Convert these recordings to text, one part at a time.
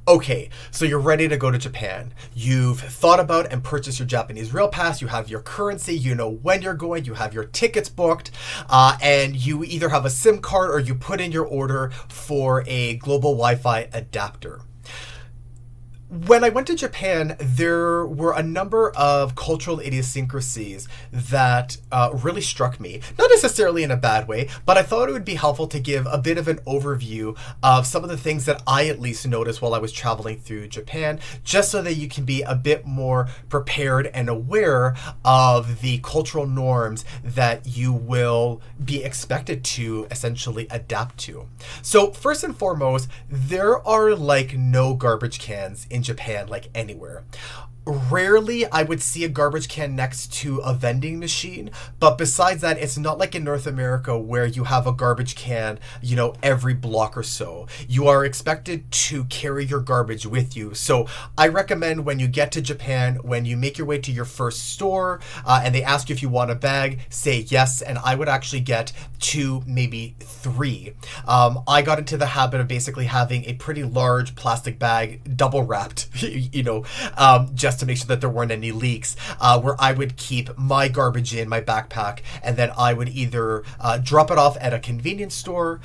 Okay, so you're ready to go to Japan. You've thought about and purchased your Japanese Rail Pass. You have your currency. You know when you're going. You have your tickets booked. And you either have a SIM card or you put in your order for a global Wi Fi adapter. When I went to Japan, there were a number of cultural idiosyncrasies that really struck me. Not necessarily in a bad way, but I thought it would be helpful to give a bit of an overview of some of the things that I at least noticed while I was traveling through Japan, just so that you can be a bit more prepared and aware of the cultural norms that you will be expected to essentially adapt to. So first and foremost, there are like no garbage cans in Japan, like anywhere. Rarely I would see a garbage can next to a vending machine, but besides that, it's not like in North America where you have a garbage can, every block or so. You are expected to carry your garbage with you. So I recommend when you get to Japan, when you make your way to your first store, and they ask you if you want a bag, say yes, and I would actually get 2, maybe 3. I got into the habit of basically having a pretty large plastic bag, double wrapped, just to make sure that there weren't any leaks, where I would keep my garbage in my backpack, and then I would either drop it off at a convenience store,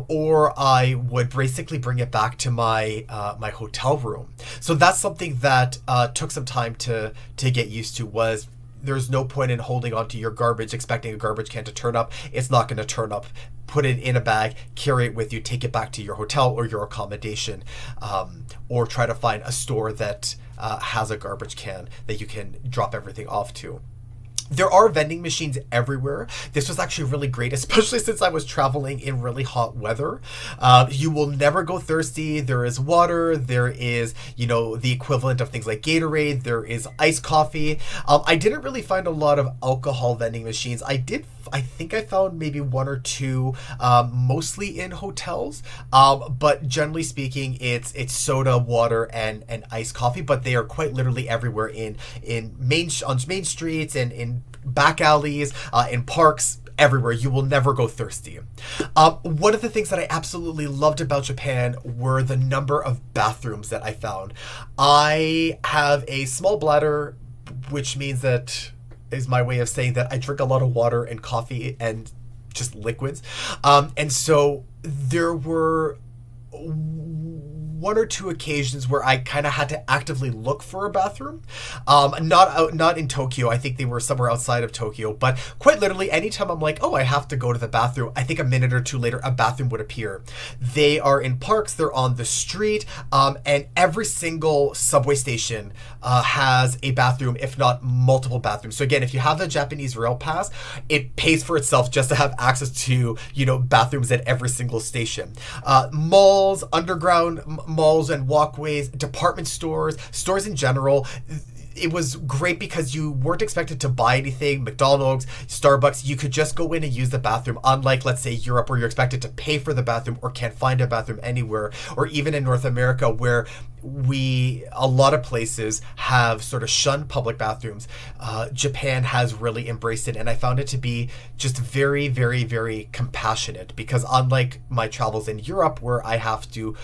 or I would basically bring it back to my my hotel room. So that's something that took some time to get used to. Was there's no point in holding onto your garbage expecting a garbage can to turn up. It's not going to turn up. Put it in a bag, carry it with you, take it back to your hotel or your accommodation, or try to find a store that has a garbage can that you can drop everything off to. There are vending machines everywhere. This was actually really great, especially since I was traveling in really hot weather. You will never go thirsty. There is water. There is, the equivalent of things like Gatorade. There is iced coffee. I didn't really find a lot of alcohol vending machines. I think I found maybe 1 or 2, mostly in hotels. But generally speaking, it's soda, water, and iced coffee. But they are quite literally everywhere on main streets and in back alleys, in parks. Everywhere. You will never go thirsty. One of the things that I absolutely loved about Japan were the number of bathrooms that I found. I have a small bladder, which means that is my way of saying that I drink a lot of water and coffee and just liquids. And so there were 1 or 2 occasions where I kind of had to actively look for a bathroom. Not in Tokyo. I think they were somewhere outside of Tokyo. But quite literally, anytime I'm like, oh, I have to go to the bathroom, I think a minute or 2 later, a bathroom would appear. They are in parks. They're on the street. And every single subway station has a bathroom, if not multiple bathrooms. So again, if you have the Japanese Rail Pass, it pays for itself just to have access to, bathrooms at every single station. Malls, underground malls and walkways, department stores in general. It was great because you weren't expected to buy anything. McDonald's, Starbucks, you could just go in and use the bathroom, unlike, let's say, Europe, where you're expected to pay for the bathroom or can't find a bathroom anywhere, or even in North America, where a lot of places have sort of shunned public bathrooms. Japan has really embraced it, and I found it to be just very, very, very compassionate, because unlike my travels in Europe, where I have to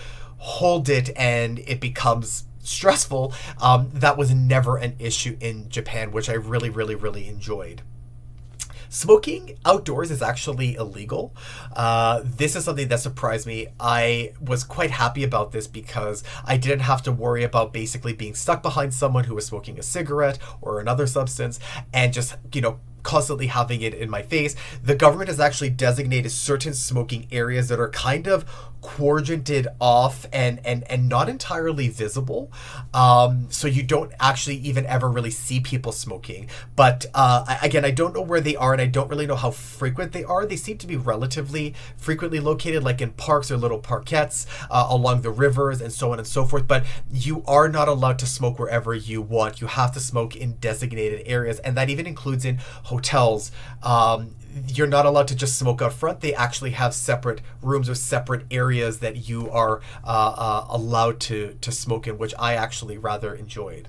hold it and it becomes stressful, that was never an issue in Japan, which I really, really, really enjoyed. Smoking outdoors is actually illegal. This is something that surprised me. I was quite happy about this because I didn't have to worry about basically being stuck behind someone who was smoking a cigarette or another substance and just, constantly having it in my face. The government has actually designated certain smoking areas that are kind of quadrant off and not entirely visible, so you don't actually even ever really see people smoking. But again, I don't know where they are, and I don't really know how frequent they are. They seem to be relatively frequently located, like in parks or little parkettes along the rivers and so on and so forth. But you are not allowed to smoke wherever you want. You have to smoke in designated areas, and that even includes in hotels. You're not allowed to just smoke out front. They actually have separate rooms or separate areas that you are allowed to smoke in, which I actually rather enjoyed.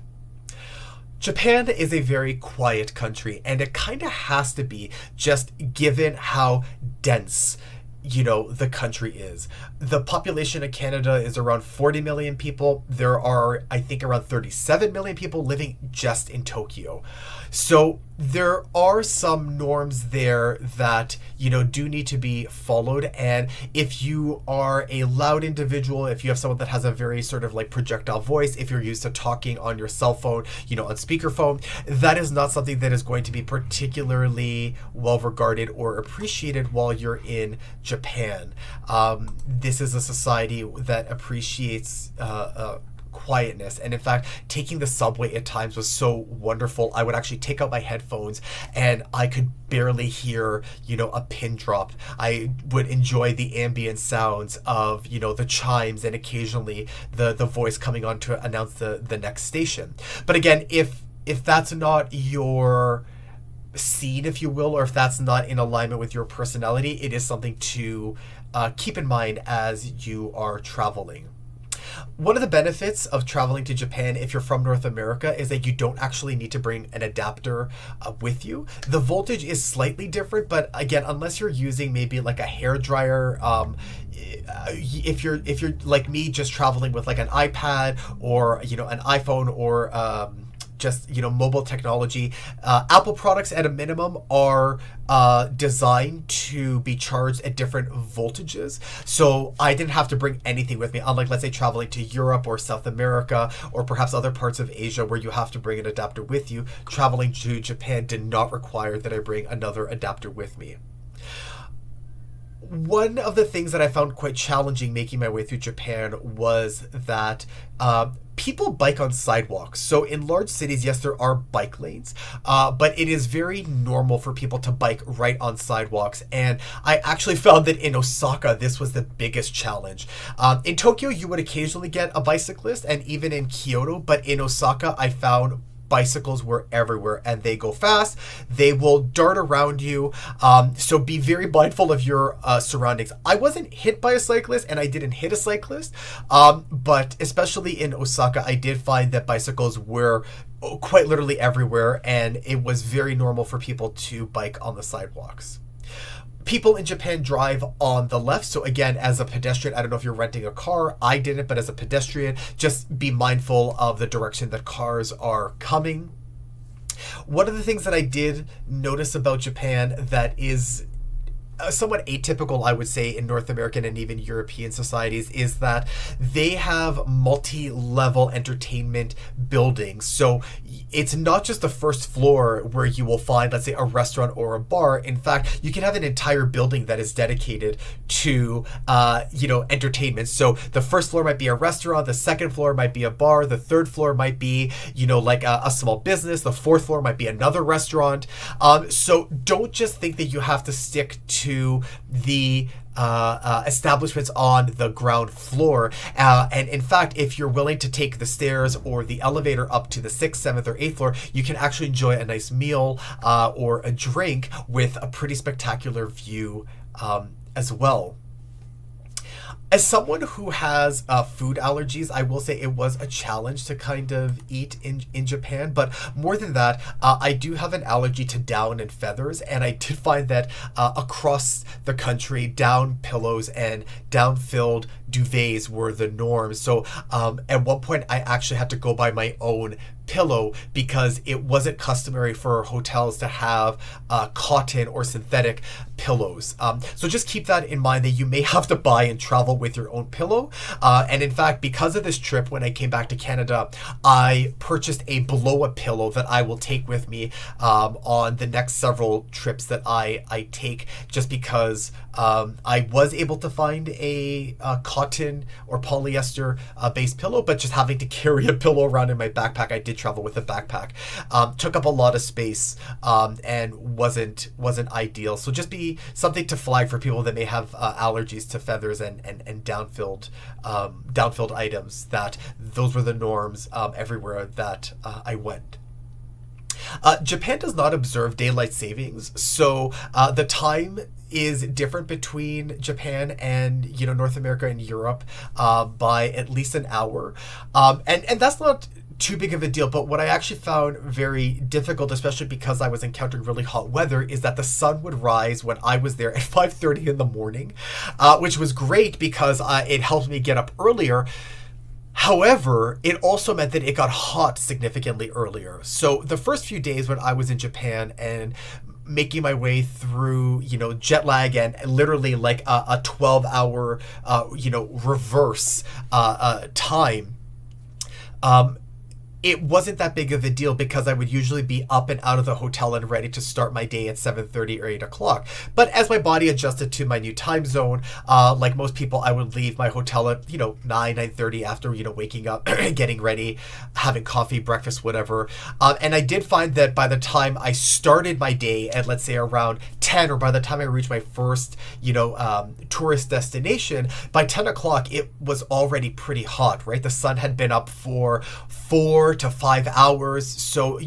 Japan is a very quiet country, and it kind of has to be, just given how dense the country is. The population of Canada is around 40 million people. There are, I think, around 37 million people living just in Tokyo. So there are some norms there that, do need to be followed. And if you are a loud individual, if you have someone that has a very sort of like projectile voice, if you're used to talking on your cell phone, on speakerphone, that is not something that is going to be particularly well regarded or appreciated while you're in Japan. This is a society that appreciates quietness, and in fact, taking the subway at times was so wonderful. I would actually take out my headphones and I could barely hear a pin drop. I would enjoy the ambient sounds of the chimes and occasionally the voice coming on to announce the next station. But again, if that's not your scene, if you will, or if that's not in alignment with your personality, it is something to keep in mind as you are traveling. One of the benefits of traveling to Japan, if you're from North America, is that you don't actually need to bring an adapter with you. The voltage is slightly different, but again, unless you're using maybe like a hair dryer, if you're like me, just traveling with like an iPad or an iPhone or just mobile technology, Apple products at a minimum are designed to be charged at different voltages. So I didn't have to bring anything with me, unlike, let's say, traveling to Europe or South America or perhaps other parts of Asia where you have to bring an adapter with you. Traveling to Japan did not require that I bring another adapter with me. One of the things that I found quite challenging making my way through Japan was that people bike on sidewalks. So in large cities, yes, there are bike lanes, but it is very normal for people to bike right on sidewalks. And I actually found that in Osaka, this was the biggest challenge. In Tokyo, you would occasionally get a bicyclist, and even in Kyoto, but in Osaka, I found bicycles were everywhere, and they go fast. They will dart around you. So be very mindful of your surroundings. I wasn't hit by a cyclist, and I didn't hit a cyclist. But especially in Osaka, I did find that bicycles were quite literally everywhere, and it was very normal for people to bike on the sidewalks. People in Japan drive on the left. So again, as a pedestrian, I don't know if you're renting a car. I didn't, but as a pedestrian, just be mindful of the direction that cars are coming. One of the things that I did notice about Japan that is somewhat atypical, I would say, in North American and even European societies is that they have multi-level entertainment buildings. So it's not just the first floor where you will find, let's say, a restaurant or a bar. In fact, you can have an entire building that is dedicated to, entertainment. So the first floor might be a restaurant, the second floor might be a bar, the third floor might be, like a small business, the fourth floor might be another restaurant. So don't just think that you have to stick to the establishments on the ground floor. And in fact, if you're willing to take the stairs or the elevator up to the 6th, 7th, or 8th floor, you can actually enjoy a nice meal or a drink with a pretty spectacular view as well. As someone who has food allergies, I will say it was a challenge to kind of eat in Japan. But more than that, I do have an allergy to down and feathers. And I did find that across the country, down pillows and down-filled duvets were the norm. So at one point, I actually had to go buy my own pillow because it wasn't customary for hotels to have cotton or synthetic pillows. So just keep that in mind, that you may have to buy and travel with your own pillow. And in fact, because of this trip, when I came back to Canada, I purchased a blow-up pillow that I will take with me on the next several trips that I take, just because I was able to find a cotton or polyester based pillow, but just having to carry a pillow around in my backpack, I did travel with a backpack, took up a lot of space and wasn't ideal. So just be something to flag for people that may have allergies to feathers and downfilled items, that those were the norms everywhere that I went. Japan does not observe daylight savings, so the time is different between Japan and North America and Europe by at least an hour, and that's not too big of a deal. But what I actually found very difficult, especially because I was encountering really hot weather, is that the sun would rise when I was there at 5:30 in the morning, which was great because it helped me get up earlier. However, it also meant that it got hot significantly earlier. So the first few days when I was in Japan and making my way through, jet lag and literally like a 12-hour, reverse time, it wasn't that big of a deal because I would usually be up and out of the hotel and ready to start my day at 7:30 or 8 o'clock. But as my body adjusted to my new time zone, like most people, I would leave my hotel at, 9:30 after, waking up, getting ready, having coffee, breakfast, whatever. And I did find that by the time I started my day at, let's say, around 10, or by the time I reached my first, tourist destination, by 10 o'clock, it was already pretty hot, right? The sun had been up for 4 to 5 hours. So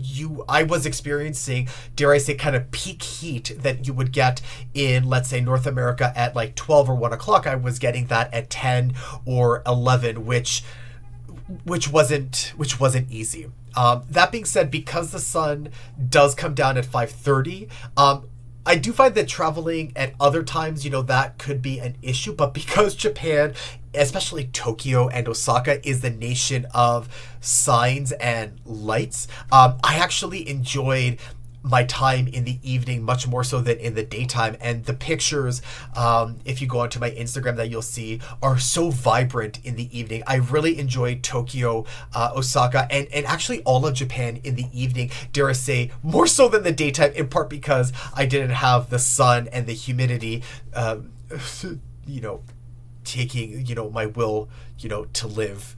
I was experiencing, dare I say, kind of peak heat that you would get in, let's say, North America at like 12 or 1 o'clock. I was getting that at 10 or 11, which wasn't easy. That being said, because the sun does come down at 5:30, I do find that traveling at other times, that could be an issue. But because Japan, especially Tokyo and Osaka, is the nation of signs and lights, I actually enjoyed my time in the evening much more so than in the daytime. And the pictures, if you go onto my Instagram, that you'll see are so vibrant in the evening. I really enjoyed Tokyo, Osaka, and actually all of Japan in the evening, dare I say, more so than the daytime, in part because I didn't have the sun and the humidity, taking, my will, to live